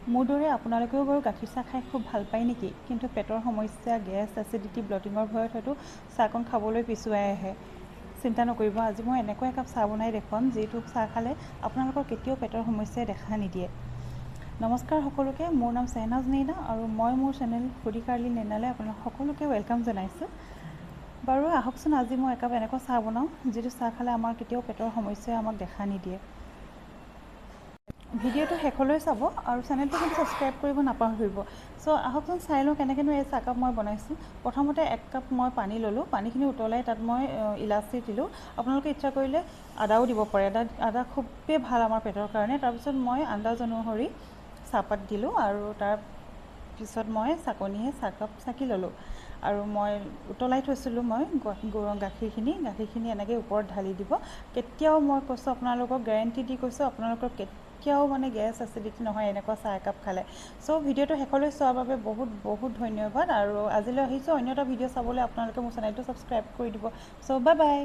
মোৰ দৰে আপোনালোকেও বাৰু গাখীৰ চাহ খাই খুব ভাল পায় নেকি? কিন্তু পেটৰ সমস্যা, গেছ, এচিডিটি, ব্লটিঙৰ ভয়ত হয়তো চাহকণ খাবলৈ পিছুৱাই আহে। চিন্তা নকৰিব, আজি মই এনেকুৱা একাপ চাহ বনাই দেখুৱাম যিটো চাহ খালে আপোনালোকৰ কেতিয়াও পেটৰ সমস্যাই দেখা নিদিয়ে। নমস্কাৰ সকলোকে, মোৰ নাম চেহনাজ নেইনা আৰু মই মোৰ চেনেল ফুডি কাৰ্লি নেইনালৈ আপোনালোক সকলোকে ৱেলকাম জনাইছোঁ। বাৰু আহকচোন, আজি মই একাপ এনেকুৱা চাহ বনাওঁ যিটো চাহ খালে আমাৰ কেতিয়াও পেটৰ সমস্যাই আমাক দেখা নিদিয়ে। ভিডিঅ'টো শেষলৈ চাব আৰু চেনেলটো কিন্তু ছাবস্ক্ৰাইব কৰিব নাপাহৰিব। চ' আহকচোন চাই লওঁ কেনেকৈনো এই চাহকাপ মই বনাইছোঁ। প্ৰথমতে 1 কাপ মই পানী ল'লোঁ, পানীখিনি উতলাই তাত মই ইলাচি দিলোঁ। আপোনালোকে ইচ্ছা কৰিলে আদাও দিব পাৰে, আদা খুবেই ভাল আমাৰ পেটৰ কাৰণে। তাৰপিছত মই আন্দাজ অনুসৰি চাহপাত দিলোঁ আৰু তাৰপিছত মই চাকনিয়ে চাহকাপ চাকি ল'লোঁ আৰু মই উতলাই থৈছিলোঁ মই গাখীৰখিনি এনেকৈ ওপৰত ঢালি দিব। কেতিয়াও মই কৈছোঁ আপোনালোকক, গেৰেণ্টি দি কৈছোঁ, আপোনালোকৰ কেতিয়াও মানে গেছ এচিডিটি নহয় এনেকুৱা চাহ একাপ খালে। চ' ভিডিঅ'টো শেষলৈ চোৱাৰ বাবে বহুত বহুত ধন্যবাদ আৰু আজিলৈ আহিছোঁ। অন্য এটা ভিডিঅ' চাবলৈ আপোনালোকে মোৰ চেনেলটো ছাবস্ক্ৰাইব কৰি দিব। চ' বাই বাই।